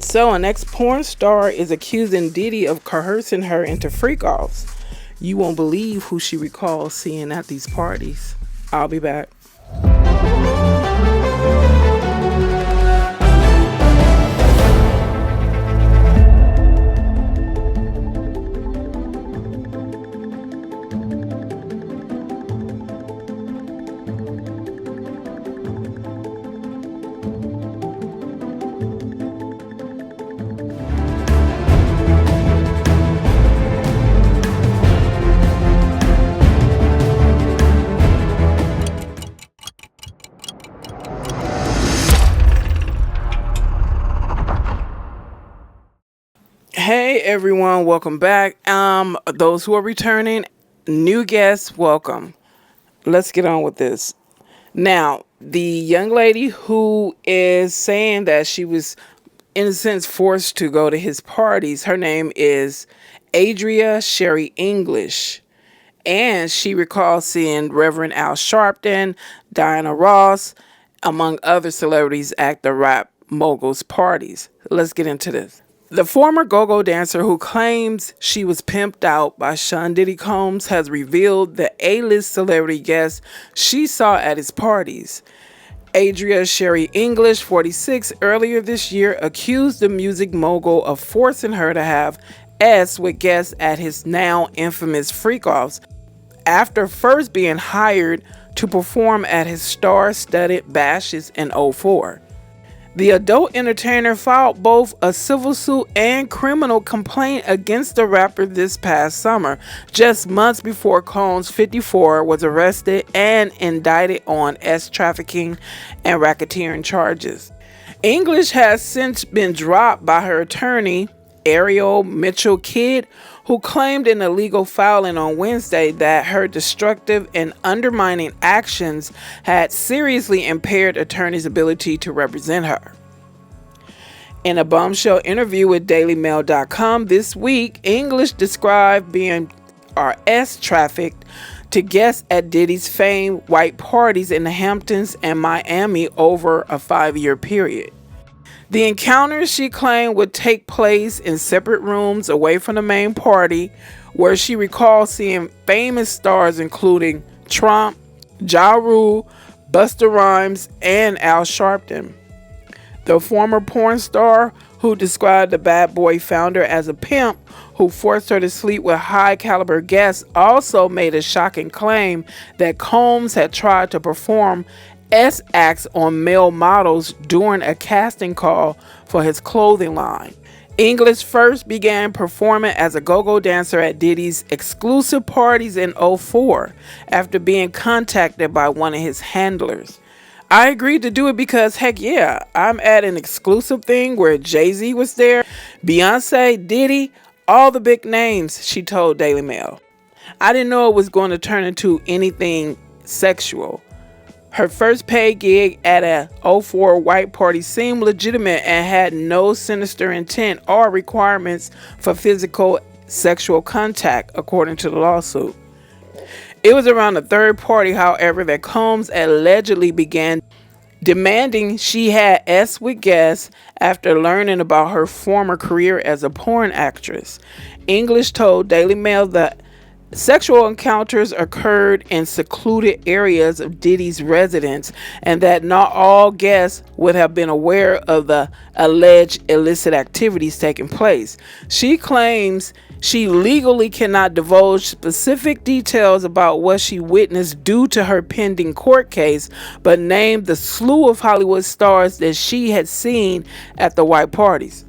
So, an ex-porn star is accusing Diddy of coercing her into freak-offs. You won't believe who she recalls seeing at these parties. I'll be back. Hey everyone, welcome back. Those who are returning, new guests, welcome. Let's get on with this. Now, the young lady who is saying that she was, in a sense, forced to go to his parties, her name is Adria Sherry English. And she recalls seeing Reverend Al Sharpton, Diana Ross, among other celebrities at the rap moguls parties. Let's get into this. The former go-go dancer who claims she was pimped out by Sean Diddy Combs has revealed the A-list celebrity guests she saw at his parties. Adria Sherry English, 46, earlier this year accused the music mogul of forcing her to have S with guests at his now infamous freak-offs after first being hired to perform at his star-studded bashes in '04. The adult entertainer filed both a civil suit and criminal complaint against the rapper this past summer, just months before Combs, 54, was arrested and indicted on S trafficking and racketeering charges. English has since been dropped by her attorney, Ariel Mitchell Kidd, who claimed in a legal filing on Wednesday that her destructive and undermining actions had seriously impaired attorney's ability to represent her. In a bombshell interview with DailyMail.com this week, English described being RS trafficked to guests at Diddy's famed white parties in the Hamptons and Miami over a 5-year period. The encounters, she claimed, would take place in separate rooms away from the main party, where she recalled seeing famous stars including Trump, Ja Rule, Busta Rhymes, and Al Sharpton. The former porn star, who described the Bad Boy founder as a pimp who forced her to sleep with high-caliber guests, also made a shocking claim that Combs had tried to perform S acts on male models during a casting call for his clothing line. English first began performing as a go-go dancer at Diddy's exclusive parties in '04 after being contacted by one of his handlers. I agreed to do it because, heck yeah, I'm at an exclusive thing where Jay-Z was there, Beyonce, Diddy, all the big names, she told Daily Mail. I didn't know it was going to turn into anything sexual. Her first paid gig at a '04 white party seemed legitimate and had no sinister intent or requirements for physical sexual contact, according to the lawsuit. It was around the third party, however, that Combs allegedly began demanding she had S with guests after learning about her former career as a porn actress. English told Daily Mail that sexual encounters occurred in secluded areas of Diddy's residence and that not all guests would have been aware of the alleged illicit activities taking place. She claims she legally cannot divulge specific details about what she witnessed due to her pending court case, but named the slew of Hollywood stars that she had seen at the white parties.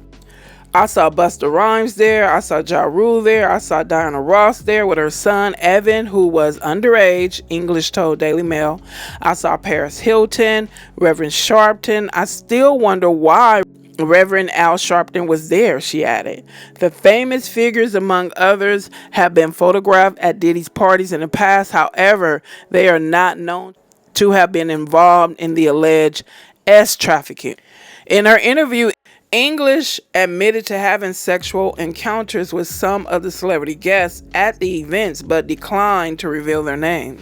I saw Busta Rhymes there. I saw Ja Rule there. I saw Diana Ross there with her son, Evan, who was underage, English told Daily Mail. I saw Paris Hilton, Reverend Sharpton. I still wonder why Reverend Al Sharpton was there, she added. The famous figures, among others, have been photographed at Diddy's parties in the past. However, they are not known to have been involved in the alleged S trafficking. In her interview, English admitted to having sexual encounters with some of the celebrity guests at the events, but declined to reveal their name.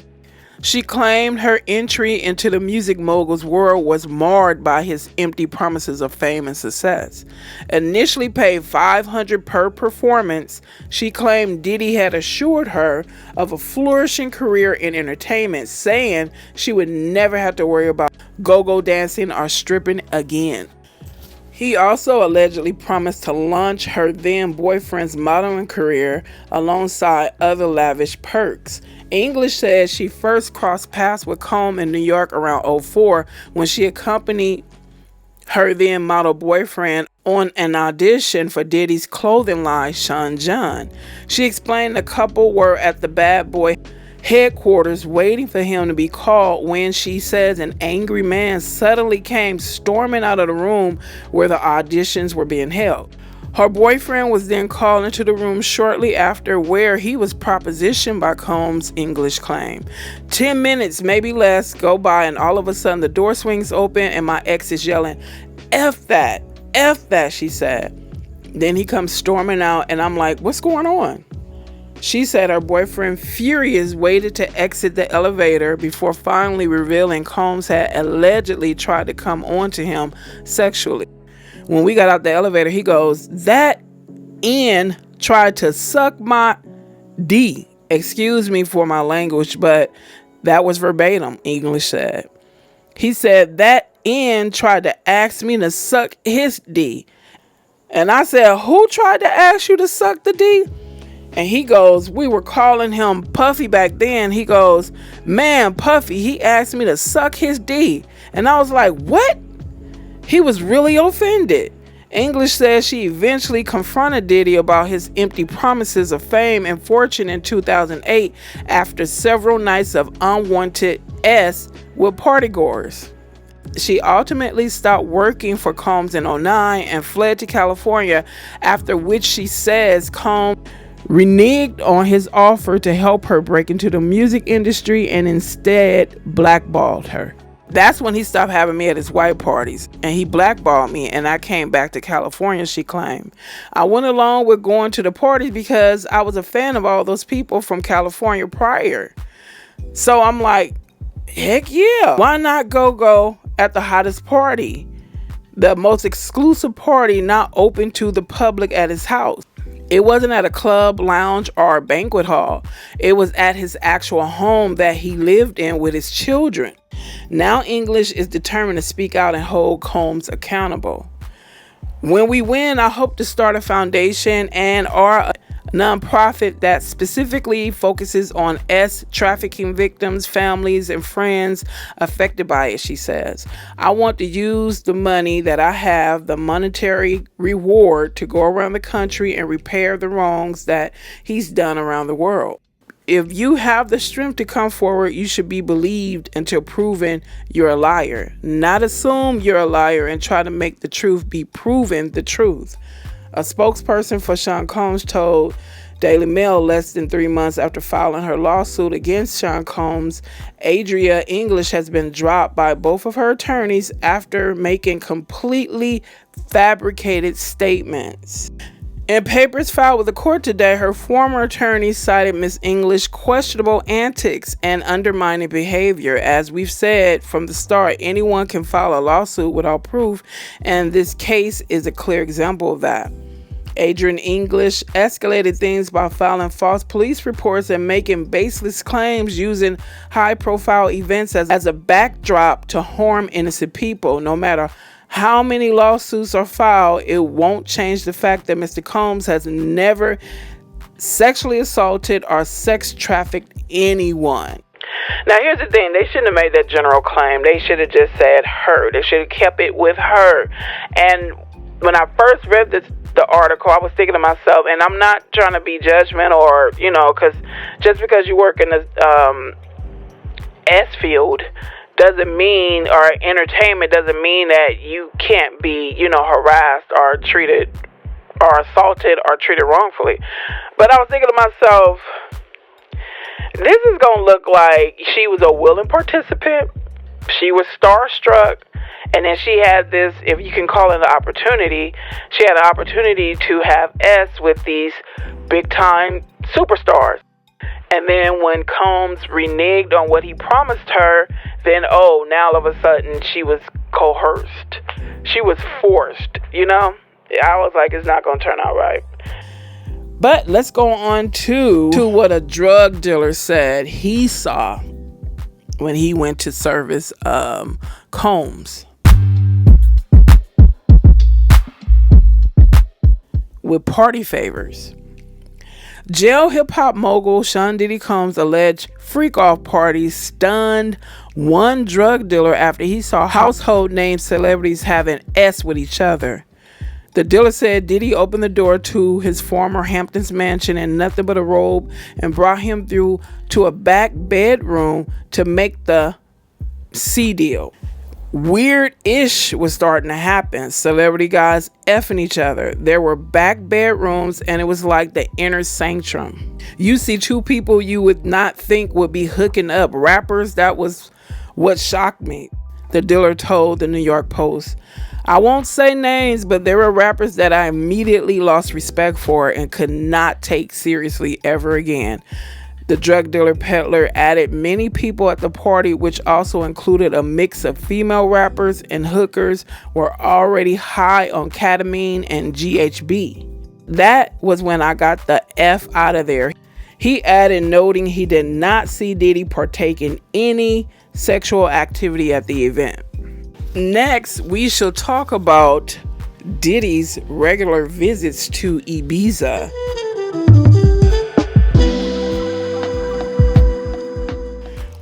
She claimed her entry into the music mogul's world was marred by his empty promises of fame and success. Initially paid $500 per performance, she claimed Diddy had assured her of a flourishing career in entertainment, saying she would never have to worry about go-go dancing or stripping again. He also allegedly promised to launch her then boyfriend's modeling career alongside other lavish perks. English says she first crossed paths with Combs in New York around '04 when she accompanied her then model boyfriend on an audition for Diddy's clothing line, Sean John. She explained the couple were at the Bad Boy headquarters waiting for him to be called when, she says, an angry man suddenly came storming out of the room where the auditions were being held. Her boyfriend was then called into the room shortly after, where he was propositioned by Combs, English claim. 10 minutes, maybe less, go by, and all of a sudden the door swings open and my ex is yelling, F that, she said. Then he comes storming out and I'm like, what's going on? She said her boyfriend, furious, waited to exit the elevator before finally revealing Combs had allegedly tried to come on to him sexually. When we got out the elevator, he goes, that N tried to suck my D. Excuse me for my language, but that was verbatim, English said. He said that N tried to ask me to suck his D. And I said, who tried to ask you to suck the D? And he goes, we were calling him Puffy back then. He goes, man, Puffy, he asked me to suck his D. And I was like, what? He was really offended. English says she eventually confronted Diddy about his empty promises of fame and fortune in 2008 after several nights of unwanted S with partygoers. She ultimately stopped working for Combs in '09 and fled to California, after which she says Combs reneged on his offer to help her break into the music industry and instead blackballed her. That's when he stopped having me at his white parties, and he blackballed me, and I came back to California, she claimed. I went along with going to the parties because I was a fan of all those people from California prior. So I'm like, heck yeah, why not go at the hottest party? The most exclusive party not open to the public at his house. It wasn't at a club, lounge, or banquet hall. It was at his actual home that he lived in with his children. Now English is determined to speak out and hold Combs accountable. When we win, I hope to start a foundation and or a nonprofit that specifically focuses on trafficking victims, families, and friends affected by it, she says. I want to use the money that I have, the monetary reward, to go around the country and repair the wrongs that he's done around the world. If you have the strength to come forward, you should be believed until proven you're a liar. Not assume you're a liar and try to make the truth be proven the truth. A spokesperson for Sean Combs told Daily Mail less than 3 months after filing her lawsuit against Sean Combs, Adria English has been dropped by both of her attorneys after making completely fabricated statements. In papers filed with the court today, her former attorney cited Ms. English's questionable antics and undermining behavior. As we've said from the start, anyone can file a lawsuit without proof, and this case is a clear example of that. Adrian English escalated things by filing false police reports and making baseless claims using high-profile events as a backdrop to harm innocent people. No matter how many lawsuits are filed, it won't change the fact that Mr. Combs has never sexually assaulted or sex trafficked anyone. Now, here's the thing. They shouldn't have made that general claim. They should have just said her. They should have kept it with her. And when I first read the article, I was thinking to myself, and I'm not trying to be judgmental or, because just because you work in the S field doesn't mean, or entertainment doesn't mean that you can't be, harassed or treated or assaulted or treated wrongfully. But I was thinking to myself, this is going to look like she was a willing participant. She was starstruck. And then she had this, if you can call it an opportunity, she had an opportunity to have S with these big time superstars. And then when Combs reneged on what he promised her, then now all of a sudden she was coerced. She was forced, I was like, it's not going to turn out right. But let's go on to what a drug dealer said he saw when he went to service Combs. With party favors. Jail hip-hop mogul Sean Diddy Combs' alleged freak-off parties stunned one drug dealer after he saw household name celebrities having S with each other. The dealer said Diddy opened the door to his former Hamptons mansion in nothing but a robe and brought him through to a back bedroom to make the C deal. Weird-ish was starting to happen. Celebrity guys effing each other. There were back bedrooms and it was like the inner sanctum. You see two people you would not think would be hooking up. Rappers, that was what shocked me, the dealer told the New York Post. I won't say names, but there were rappers that I immediately lost respect for and could not take seriously ever again. The drug dealer peddler added many people at the party, which also included a mix of female rappers and hookers, were already high on ketamine and GHB. That was when I got the F out of there. He added, noting he did not see Diddy partake in any sexual activity at the event. Next, we shall talk about Diddy's regular visits to Ibiza.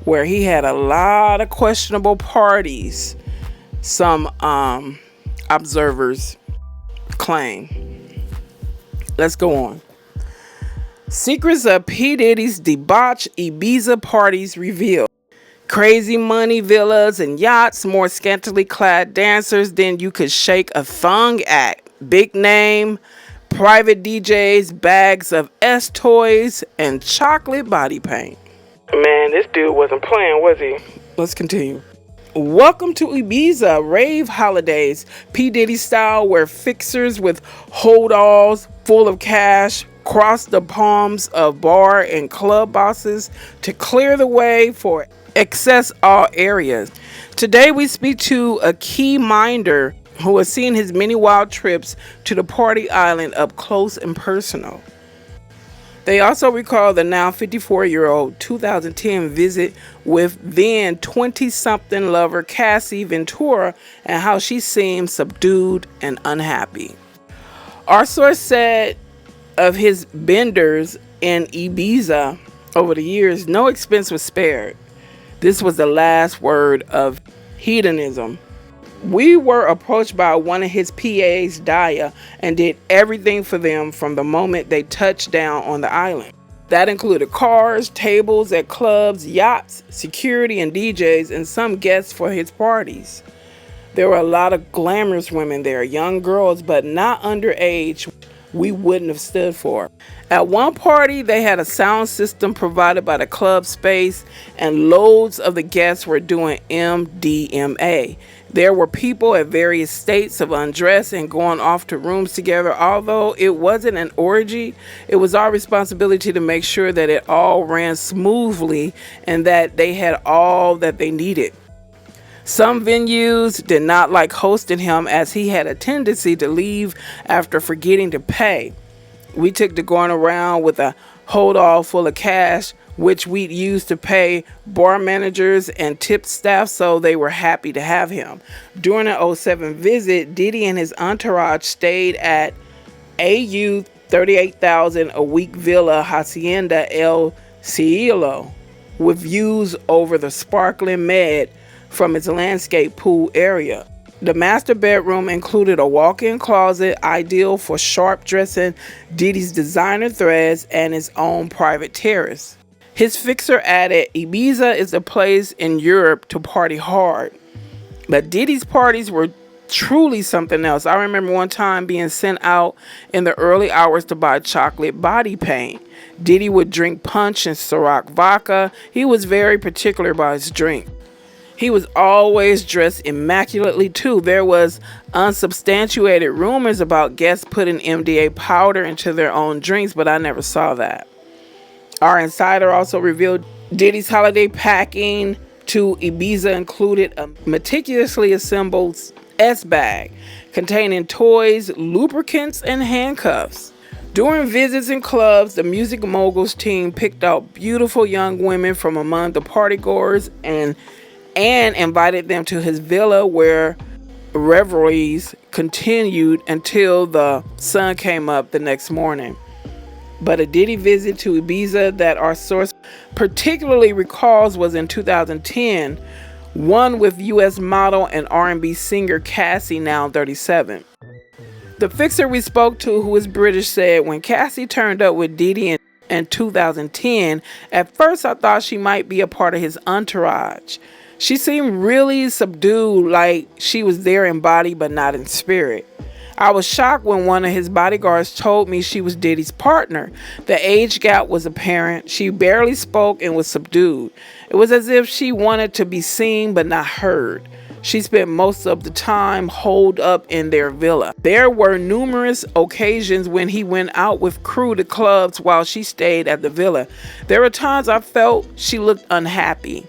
Where he had a lot of questionable parties, some observers claim. Let's go on. Secrets of P. Diddy's debauched Ibiza parties revealed. Crazy money villas and yachts, more scantily clad dancers than you could shake a thong at. Big name, private DJs, bags of S toys, and chocolate body paint. Man, this dude wasn't playing, was he? Let's continue. Welcome to Ibiza rave holidays, P. Diddy style, where fixers with hold-alls full of cash cross the palms of bar and club bosses to clear the way for access all areas. Today we speak to a key minder who has seen his many wild trips to the party island up close and personal. They also recall the now 54-year-old 2010 visit with then 20-something lover Cassie Ventura and how she seemed subdued and unhappy. Our source said of his benders in Ibiza over the years, no expense was spared. This was the last word of hedonism. We were approached by one of his PAs, Daya, and did everything for them from the moment they touched down on the island. That included cars, tables at clubs, yachts, security and DJs, and some guests for his parties. There were a lot of glamorous women there, young girls, but not underage, we wouldn't have stood for. At one party, they had a sound system provided by the club space, and loads of the guests were doing MDMA. There were people at various states of undress and going off to rooms together. Although it wasn't an orgy, it was our responsibility to make sure that it all ran smoothly and that they had all that they needed. Some venues did not like hosting him, as he had a tendency to leave after forgetting to pay. We took to going around with a hold-all full of cash, which we'd use to pay bar managers and tip staff, so they were happy to have him. During an 2007 visit, Diddy and his entourage stayed at AU 38,000 a week Villa Hacienda El Cielo, with views over the sparkling Med from its landscape pool area. The master bedroom included a walk-in closet ideal for sharp dressing, Diddy's designer threads, and his own private terrace. His fixer added, Ibiza is the place in Europe to party hard. But Diddy's parties were truly something else. I remember one time being sent out in the early hours to buy chocolate body paint. Diddy would drink punch and Ciroc vodka. He was very particular about his drink. He was always dressed immaculately too. There was unsubstantiated rumors about guests putting MDA powder into their own drinks, but I never saw that. Our insider also revealed Diddy's holiday packing to Ibiza included a meticulously assembled S-bag containing toys, lubricants, and handcuffs. During visits in clubs, the Music Moguls team picked out beautiful young women from among the partygoers and invited them to his villa, where revelries continued until the sun came up the next morning. But a Diddy visit to Ibiza that our source particularly recalls was in 2010, one with U.S. model and R&B singer Cassie, now 37. The fixer we spoke to, who is British, said when Cassie turned up with Diddy in 2010, at first I thought she might be a part of his entourage. She seemed really subdued, like she was there in body but not in spirit. I was shocked when one of his bodyguards told me she was Diddy's partner. The age gap was apparent. She barely spoke and was subdued. It was as if she wanted to be seen but not heard. She spent most of the time holed up in their villa. There were numerous occasions when he went out with crew to clubs while she stayed at the villa. There were times I felt she looked unhappy.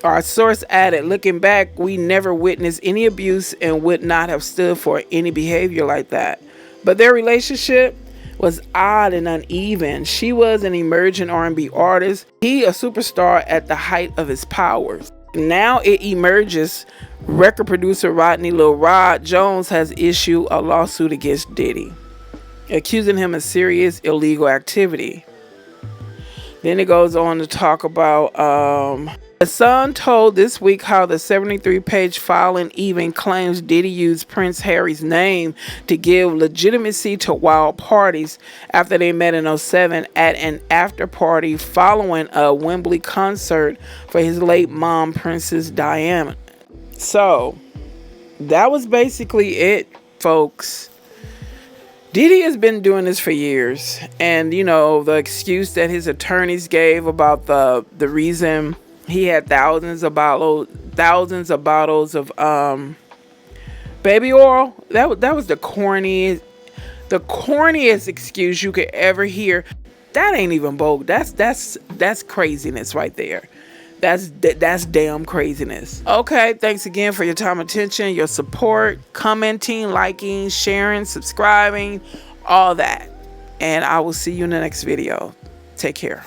Our source added, looking back, we never witnessed any abuse and would not have stood for any behavior like that. But their relationship was odd and uneven. She was an emerging R&B artist. He a superstar at the height of his powers. Now it emerges record producer Rodney Lil Rod Jones has issued a lawsuit against Diddy, accusing him of serious illegal activity. Then it goes on to talk about The Sun told this week how the 73-page filing even claims Diddy used Prince Harry's name to give legitimacy to wild parties after they met in '07 at an after party following a Wembley concert for his late mom, Princess Diana. So, that was basically it, folks. Diddy has been doing this for years, and the excuse that his attorneys gave about the reason he had thousands of bottles of baby oil, that was the corniest excuse you could ever hear. That ain't even bogus. That's craziness right there. That's damn craziness. Okay, thanks again for your time, attention, your support, commenting, liking, sharing, subscribing, all that. And I will see you in the next video. Take care.